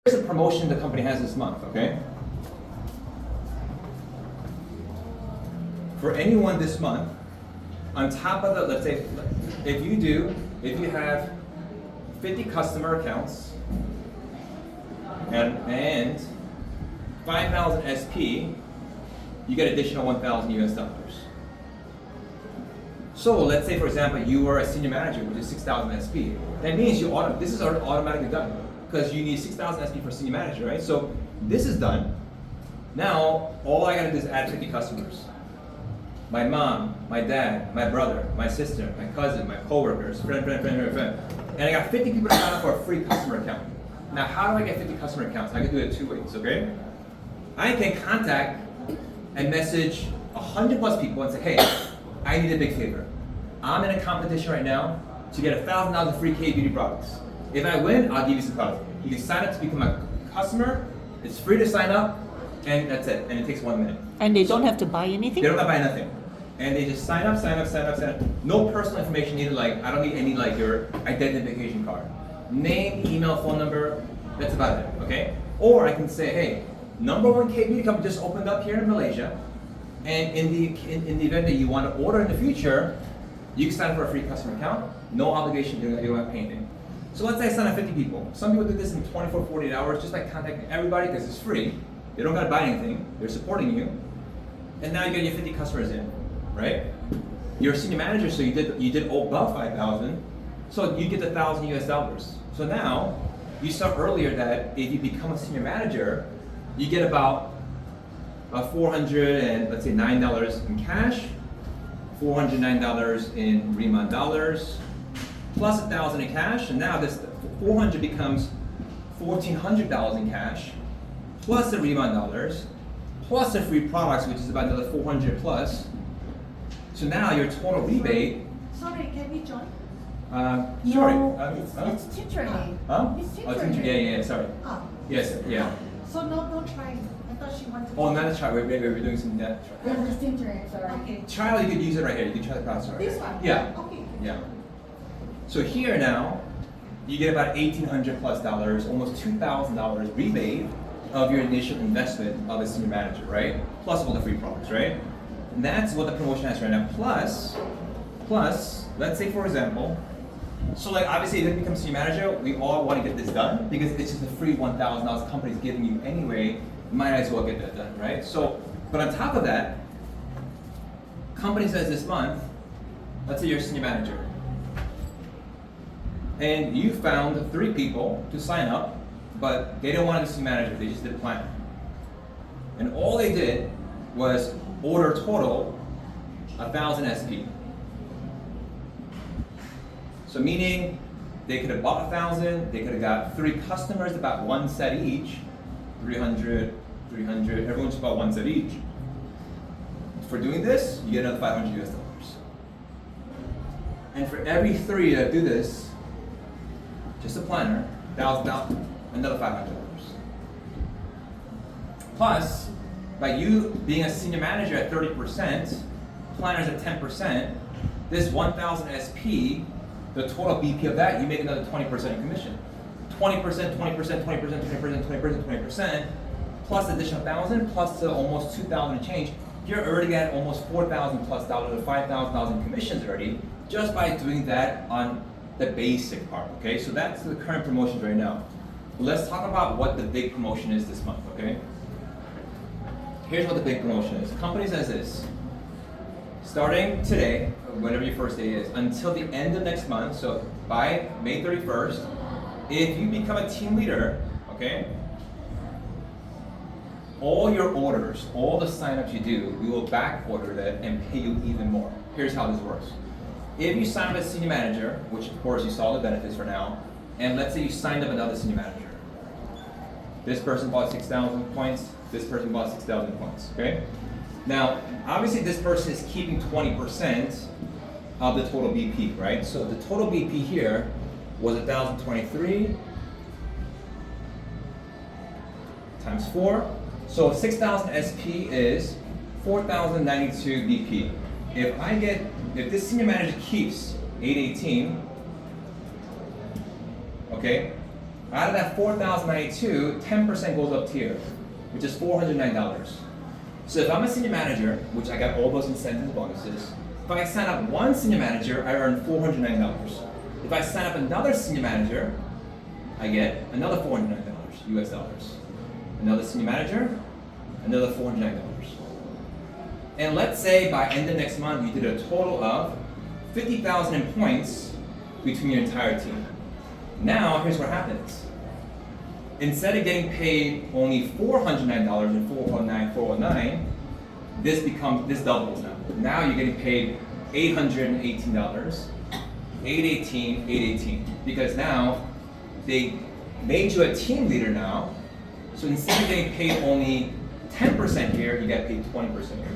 Here's a promotion the company has this month, okay? For anyone this month, on top of the, let's say, if you have 50 customer accounts and 5,000 SP, you get additional 1,000 US dollars. So let's say, for example, you are a senior manager, which is 6,000 SP. That means this is already automatically done because you need 6,000 SP for senior manager, right? So this is done. Now, all I gotta do is add 50 customers. My mom, my dad, my brother, my sister, my cousin, my coworkers, friend. And I got 50 people to sign up for a free customer account. Now, how do I get 50 customer accounts? I can do it 2 ways, okay? I can contact and message 100 plus people and say, hey, I need a big favor. I'm in a competition right now to get $1,000 of free K-beauty products. If I win, I'll give you some products. You can sign up to become a customer. It's free to sign up, and that's it. And it takes 1 minute. And they don't have to buy anything? They don't have to buy nothing. And they just sign up. No personal information needed, like, I don't need any, like, your identification card. Name, email, phone number, that's about it, okay? Or I can say, hey, #1 K-beauty company just opened up here in Malaysia, and in the event that you want to order in the future, you can sign up for a free customer account, no obligation, you don't have to pay anything. So let's say I sign up 50 people. Some people do this in 24, 48 hours, just by contacting everybody because it's free. They don't gotta buy anything, they're supporting you. And now you get your 50 customers in, right? You're a senior manager, so you did above 5,000, so you get $1,000 US dollars. So now, you saw earlier that if you become a senior manager, you get about $409 in cash, $409 in Riman dollars, plus $1,000 in cash, and now this 400 becomes $1,400 in cash, plus the Riman dollars, plus the free products, which is about another 400 plus. So now your total rebate. Sorry, can we join? Sorry. It's teacher name. Huh? It's teacher Oh, teacher. name. Yeah, sorry. Ah. Yes, yeah. So no try. I thought she wanted to. Oh, not a trial. We're doing some net trial. Yeah, it's teacher name, sorry. Okay. Trial, you could use it right here. You can try the process right This here. one? Yeah. Okay. Yeah. So here now, you get about $1,800 plus dollars, almost $2,000 rebate of your initial investment of a senior manager, right? Plus all the free products, right? And that's what the promotion has right now. Plus, let's say for example, so like obviously if you become senior manager, we all want to get this done because it's just a free $1,000 the company's giving you anyway. Might as well get that done, right? So, but on top of that, company says this month, let's say you're a senior manager, and you found 3 people to sign up, but they didn't want to be senior manager, they just did a plan. And all they did was order total 1,000 SP. So meaning they could have bought 1,000, they could have got 3 customers, about 1 set each, 300, everyone just bought 1 set each. For doing this, you get another $500 US. And for every 3 that do this, just a planner, another $500. Plus, by you being a senior manager at 30%, planners at 10%, this 1,000 SP, the total BP of that, you make another 20% in commission. 20%, plus additional 1,000, plus the almost 2,000 and change, you're already at almost $4,000 plus dollars or $5,000 in commissions already, just by doing that on the basic part, okay? So that's the current promotions right now. Let's talk about what the big promotion is this month, okay? Here's what the big promotion is. Company says this, starting today, whenever your first day is, until the end of next month, so by May 31st, if you become a team leader, okay, all your orders, all the signups you do, we will back order that and pay you even more. Here's how this works. If you sign up as senior manager, which of course you saw the benefits for now, and let's say you signed up another senior manager. This person bought 6,000 points, this person bought 6,000 points, okay? Now, obviously this person is keeping 20% of the total BP, right? So the total BP here was 1,023 times 4. So 6,000 SP is 4,092 BP. If this senior manager keeps 818, okay, Out of that 4,092, 10% goes up tier, which is $409. So if I'm a senior manager, which I got all those incentives bonuses, if I sign up one senior manager, I earn $409. If I sign up another senior manager, I get another $409 US dollars. Another senior manager, another $409. And let's say by end of next month, you did a total of 50,000 in points between your entire team. Now, here's what happens. Instead of getting paid only $409 and $409, this doubles now. Now you're getting paid $818, $818, because now they made you a team leader now. So instead of getting paid only 10% here, you get paid 20% here.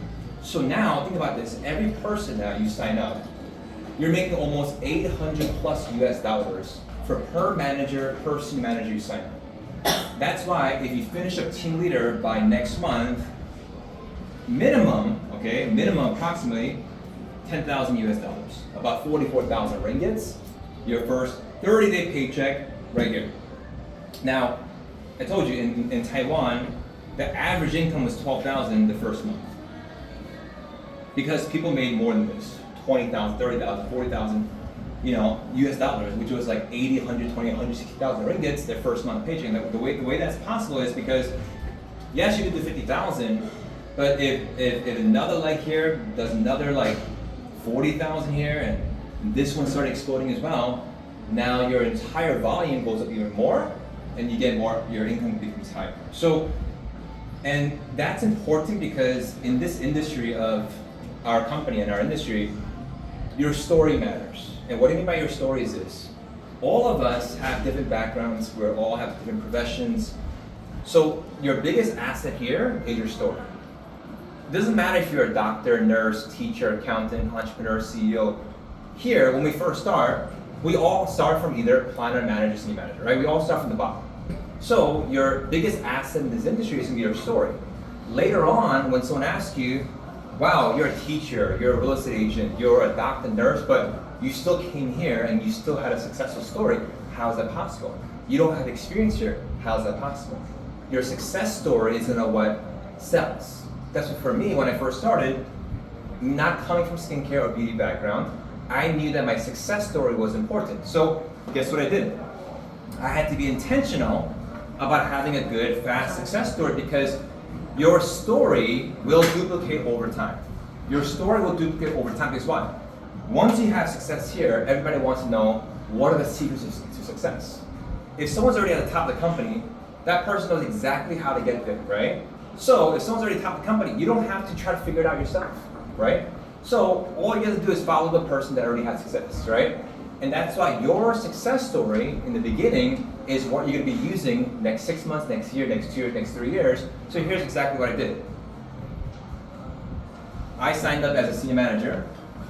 So now think about this: every person now you sign up, you're making almost 800 plus US dollars for per manager, per senior manager you sign up. That's why if you finish up team leader by next month, minimum approximately 10,000 US dollars, about 44,000 ringgits, your first 30-day paycheck right here. Now, I told you in Taiwan, the average income was 12,000 the first month. Because people made more than this, 20,000, 30,000, 40,000, US dollars, which was like 80, 120, 160,000 ringgits their first month paycheck. And the way that's possible is because, yes, you could do 50,000, but if another leg here does another like 40,000 here, and this one started exploding as well, now your entire volume goes up even more, and you get more, your income becomes higher. So, and that's important because in this industry of our company and our industry, your story matters. And what I mean by your story is this: all of us have different backgrounds, we all have different professions. So your biggest asset here is your story. It doesn't matter if you're a doctor, nurse, teacher, accountant, entrepreneur, CEO. Here, when we first start, we all start from either planner, manager, senior manager, right? We all start from the bottom. So your biggest asset in this industry is gonna be your story. Later on, when someone asks you, wow, you're a teacher, you're a real estate agent, you're a doctor, nurse, but you still came here and you still had a successful story, how is that possible? You don't have experience here, how is that possible? Your success story is gonna what sells. That's what for me, when I first started, not coming from skincare or beauty background, I knew that my success story was important. So guess what I did? I had to be intentional about having a good, fast success story, because your story will duplicate over time. Your story will duplicate over time because what? Once you have success here, everybody wants to know what are the secrets to success. If someone's already at the top of the company, that person knows exactly how to get there, right? So if someone's already top of the company, you don't have to try to figure it out yourself, right? So all you have to do is follow the person that already has success, right? And that's why your success story in the beginning is what you're gonna be using next 6 months, next year, next 2 years, next 3 years. So here's exactly what I did. I signed up as a senior manager,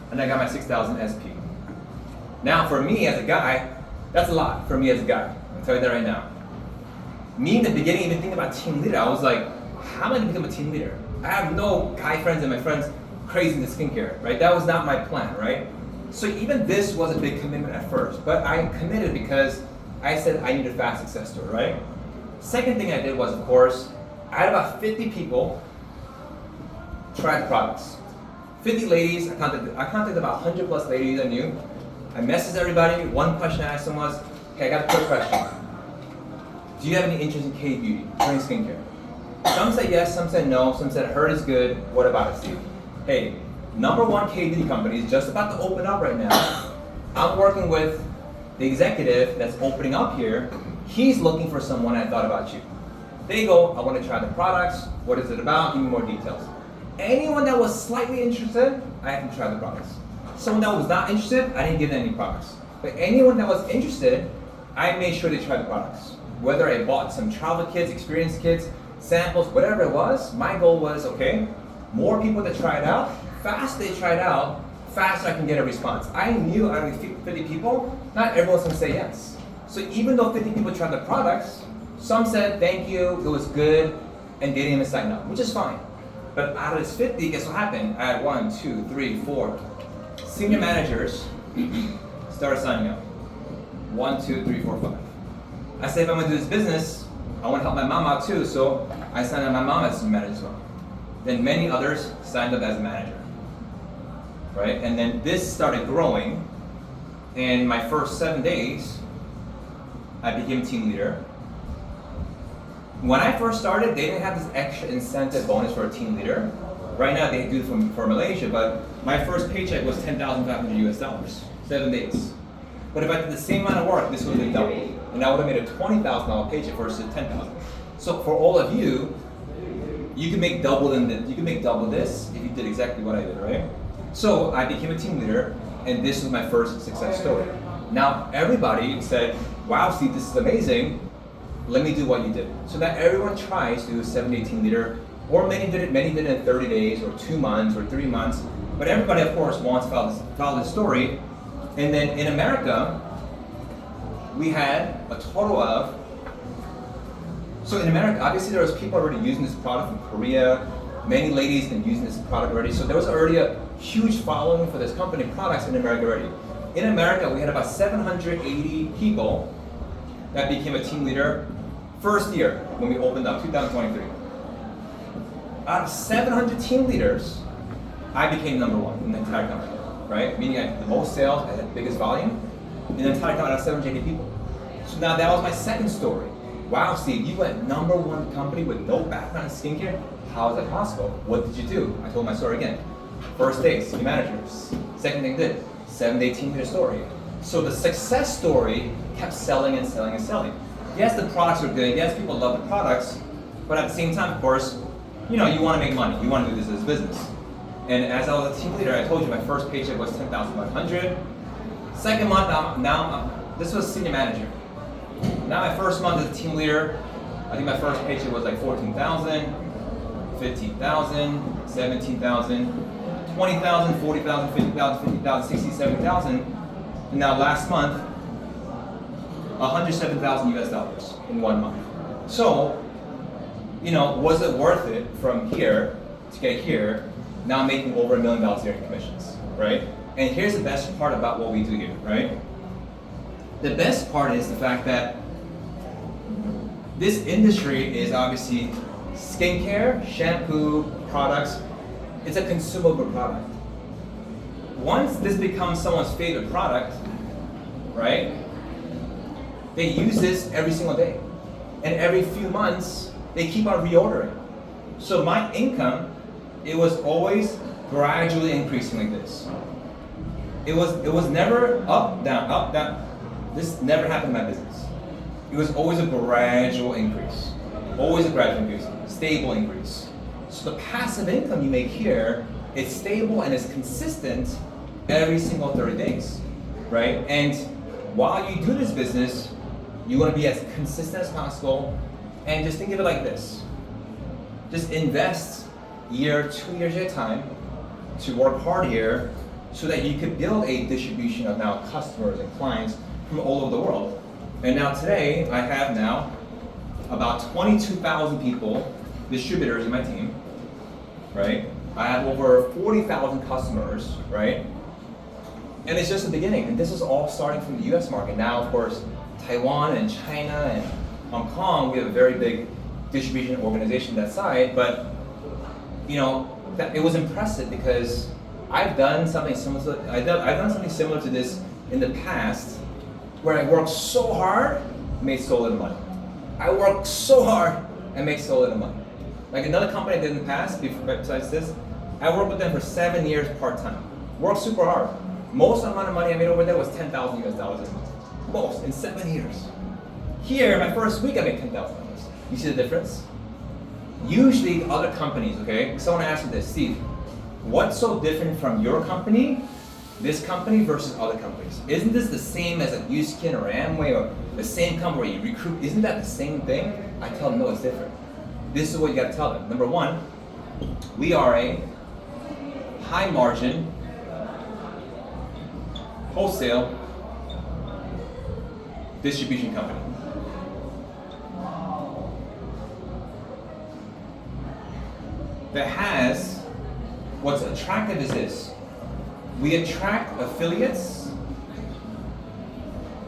and I got my 6,000 SP. Now for me as a guy, that's a lot for me as a guy. I'll tell you that right now. Me in the beginning, even thinking about team leader, I was like, how am I gonna become a team leader? I have no guy friends and my friends crazy into skincare, right? That was not my plan, right? So even this was a big commitment at first, but I committed because I said I need a fast success story, right? Second thing I did was, of course, I had about 50 people try the products. 50 ladies, I contacted about 100 plus ladies I knew. I messaged everybody. One question I asked them was, okay, I got a quick question. Do you have any interest in K beauty, doing skincare? Some said yes, some said no, some said heard is good. What about it, Steve? Hey, #1 K beauty company is just about to open up right now. I'm working with the executive that's opening up here. He's looking for someone. I thought about you. They go, I want to try the products. What is it about? Give me more details. Anyone that was slightly interested, I had to try the products. Someone that was not interested, I didn't give them any products. But anyone that was interested, I made sure they tried the products. Whether I bought some travel kits, experience kits, samples, whatever it was, my goal was, okay, more people that try it out, faster they try it out, faster I can get a response. I knew out of 50 people, not everyone's gonna say yes. So even though 50 people tried the products, some said thank you, it was good, and they didn't even sign up, which is fine. But out of this 50, guess what happened? I had 1, 2, 3, 4 senior managers started signing up. 1, 2, 3, 4, 5. I said, if I'm gonna do this business, I wanna help my mom out too, so I signed up my mom as a manager as well. Then many others signed up as a manager, right? And then this started growing. In my first 7 days, I became team leader. When I first started, they didn't have this extra incentive bonus for a team leader. Right now they do it for Malaysia, but my first paycheck was $10,500 US, 7 days. But if I did the same amount of work, this would have been double. And I would have made a $20,000 paycheck versus $10,000. So for all of you, you can make double you can make double this if you did exactly what I did, right? So I became a team leader, and this was my first success story. Now everybody said, wow, Steve, this is amazing. Let me do what you did. So now everyone tries to do a 7-day team leader, or many did it in 30 days, or 2 months, or 3 months. But everybody, of course, wants to follow this story. And then in America, we had a total of, so in America, obviously there was people already using this product from Korea. Many ladies been using this product already. So there was already a huge following for this company products in America already. In America, we had about 780 people that became a team leader first year when we opened up, 2023. Out of 700 team leaders, I became number one in the entire company, right? Meaning I had the most sales, I had the biggest volume in the entire company out of 780 people. So now that was my second story. Wow, Steve, you went number one company with no background in skincare? How is that possible? What did you do? I told my story again. First day, senior managers. Second thing did, 7-day team leader story. So the success story kept selling and selling and selling. Yes, the products are good. Yes, people love the products. But at the same time, of course, you want to make money. You want to do this as business. And as I was a team leader, I told you my first paycheck was $10,500. Second month, this was senior manager. Now my first month as a team leader, I think my first paycheck was like $14,000, $15,000, $17,000, $20,000, $40,000, $50,000, $50,000, $60,000, $70,000. And now last month, $107,000 US in 1 month. So, was it worth it from here to get here, now making over $1 million a year in commissions, right? And here's the best part about what we do here, right? The best part is the fact that this industry is obviously skincare, shampoo, products. It's a consumable product. Once this becomes someone's favorite product, right? They use this every single day. And every few months, they keep on reordering. So my income, it was always gradually increasing like this. It was never up, down. This never happened in my business. It was always a gradual increase. Always a gradual increase, stable increase. So the passive income you make here is stable and is consistent every single 30 days, right? And while you do this business, you want to be as consistent as possible, and just think of it like this. Just invest 2 years at a time to work hard here so that you could build a distribution of now customers and clients from all over the world. And now today, I have now about 22,000 people, distributors in my team, right? I have over 40,000 customers, right? And it's just the beginning. And this is all starting from the US market. Now, of course, Taiwan and China and Hong Kong, we have a very big distribution organization that side, but it was impressive because I've done something similar to this in the past where I worked so hard, made so little money. I worked so hard and made so little money. Like another company I did in the past, besides this, I worked with them for 7 years part-time. Worked super hard. Most amount of money I made over there was $10,000 US a month. Most, in 7 years. Here, my first week I made $10,000. You see the difference? Usually other companies, okay, someone asked me this, Steve, what's so different from your company, this company versus other companies? Isn't this the same as a U-Skin or Amway or the same company where you recruit? Isn't that the same thing? I tell them, no, it's different. This is what you gotta tell them. Number one, we are a high margin, wholesale distribution company. That has, what's attractive is this. We attract affiliates,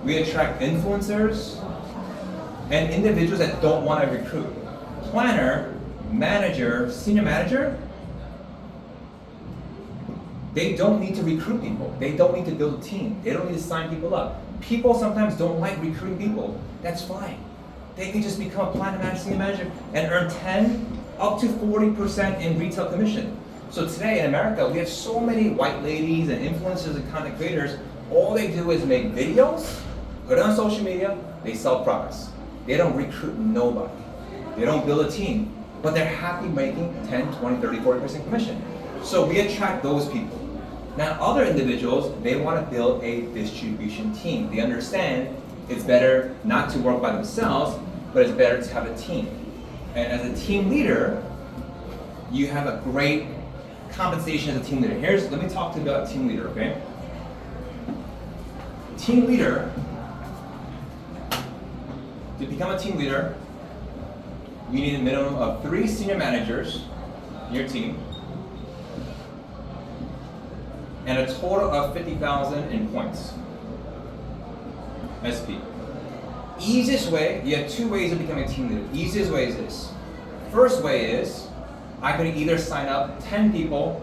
we attract influencers, and individuals that don't want to recruit. Planner, manager, senior manager, they don't need to recruit people. They don't need to build a team. They don't need to sign people up. People sometimes don't like recruiting people. That's fine. They can just become a planner, manager, senior manager and earn 10 up to 40% in retail commission. So today in America, we have so many white ladies and influencers and content creators. All they do is make videos, put it on social media, they sell products. They don't recruit nobody. They don't build a team, but they're happy making 10, 20, 30, 40% commission. So we attract those people. Now other individuals, they want to build a distribution team. They understand it's better not to work by themselves, but it's better to have a team. And as a team leader, you have a great compensation as a team leader. Let me talk to you about team leader, okay? Team leader, to become a team leader, you need a minimum of 3 senior managers in your team, and a total of 50,000 in points. SP. Easiest way, you have 2 ways of becoming a team leader. Easiest way is this. First way is, I could either sign up 10 people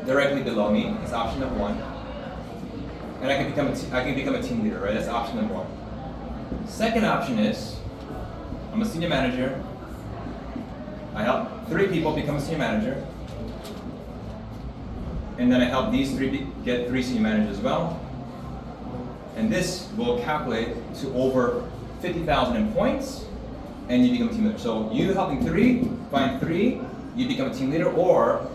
directly below me, it's option number 1, and I can become a team leader, right? That's option number 1. Second option is, I'm a senior manager, I help 3 people become a senior manager, and then I help these 3 get 3 senior managers as well. And this will calculate to over 50,000 in points, and you become a team leader. So you helping 3, find 3, you become a team leader. Or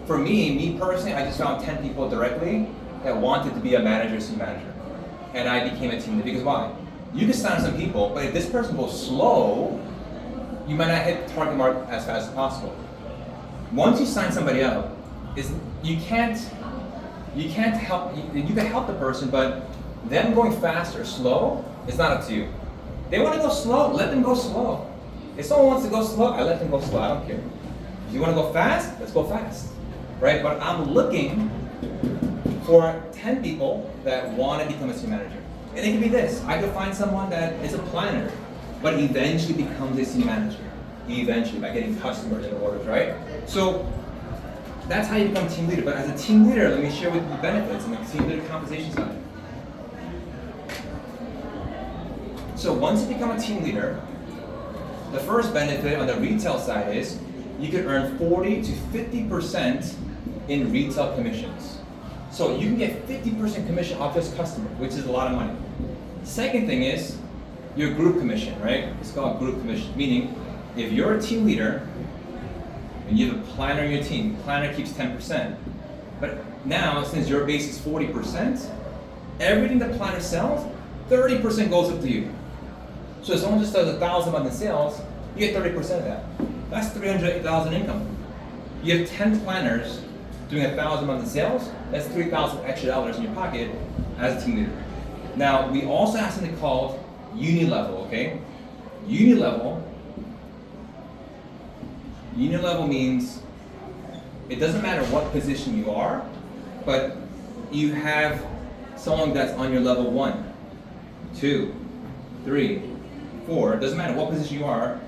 for me personally, I just found 10 people directly that wanted to be a manager, senior manager, and I became a team leader. Because why? You can sign some people, but if this person goes slow, you might not hit the target mark as fast as possible. Once you sign somebody up, you can help the person, but them going fast or slow, it's not up to you. They want to go slow, let them go slow. If someone wants to go slow, I let them go slow, I don't care. If you want to go fast, let's go fast, right? But I'm looking for 10 people that want to become a senior manager. And it can be this, I could find someone that is a planner, but eventually becomes a senior manager. Eventually, by getting customers and orders, right? So, that's how you become a team leader. But as a team leader, let me share with you the benefits and the team leader compensation side. So once you become a team leader, the first benefit on the retail side is you can earn 40 to 50% in retail commissions. So you can get 50% commission off this customer, which is a lot of money. Second thing is your group commission, right? It's called group commission, meaning if you're a team leader and you have a planner in your team, planner keeps 10%. But now, since your base is 40%, everything the planner sells, 30% goes up to you. So if someone just does 1,000 a month in sales, you get 30% of that. That's 308,000 income. You have 10 planners doing 1,000 a month in sales, that's 3,000 extra dollars in your pocket as a team leader. Now, we also have something called uni-level, okay? Uni-level means it doesn't matter what position you are, but you have someone that's on your level 1, 2, 3, 4, it doesn't matter what position you are,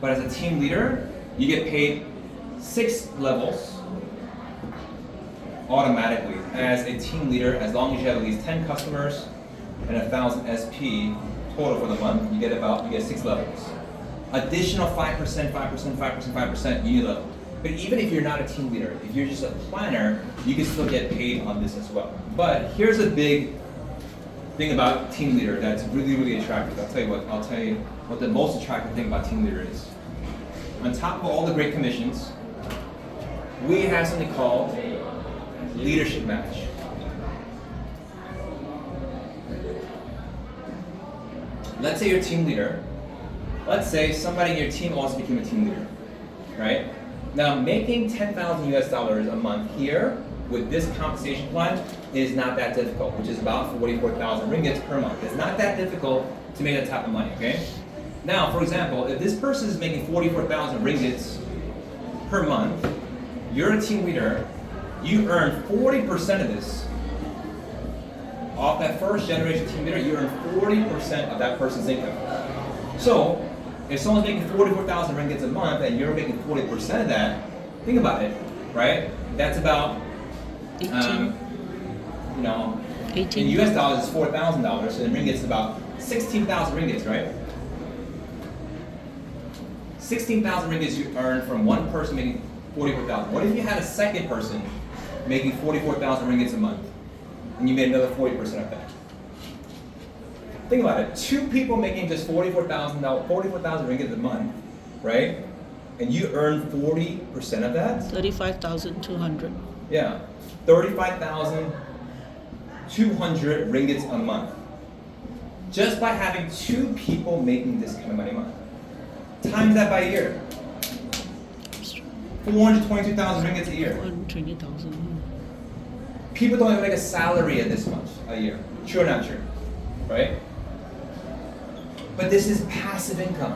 but as a team leader, you get paid 6 levels automatically as a team leader, as long as you have at least 10 customers and 1,000 SP total for the month, you get 6 levels. Additional 5%, 5%, 5%, 5% uni level. But even if you're not a team leader, if you're just a planner, you can still get paid on this as well. But here's a big thing about team leader that's really, really attractive. I'll tell you what the most attractive thing about team leader is. On top of all the great commissions, we have something called leadership match. Let's say you're a team leader. Let's say somebody in your team also became a team leader, right? Now, making 10,000 US dollars a month here with this compensation plan is not that difficult, which is about 44,000 ringgits per month. It's not that difficult to make that type of money, okay? Now, for example, if this person is making 44,000 ringgits per month, you're a team leader, you earn 40% of this. Off that first generation team leader, you earn 40% of that person's income. So, if someone's making 44,000 ringgits a month and you're making 40% of that, think about it, right? That's about, 18. you know, 18. in US dollars it's $4,000, so in ringgits it's about 16,000 ringgits, right? 16,000 ringgits you earn from one person making 44,000. What if you had a second person making 44,000 ringgits a month, and you made another 40% of that? Think about it. Two people making just 44,000 ringgit a month, right? And you earn 40% of that. 35,200. Yeah, 35,200 ringgits a month. Just by having two people making this kind of money a month. Times that by a year. 422,000 ringgits a year. 120,000. People don't even make a salary at this much a year. True or not true? Right? But this is passive income.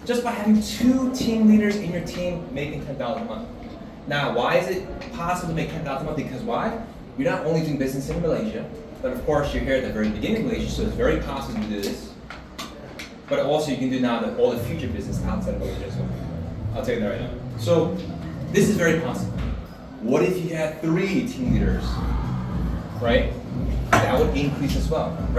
Just by having two team leaders in your team making $10,000 a month. Now, why is it possible to make $10,000 a month? Because why? You're not only doing business in Malaysia, but of course you're here at the very beginning of Malaysia, so it's very possible to do this. But also you can do now all the future business outside of Malaysia as well. I'll tell you that right now. So this is very possible. What if you had 3 team leaders, right? That would increase as well, right?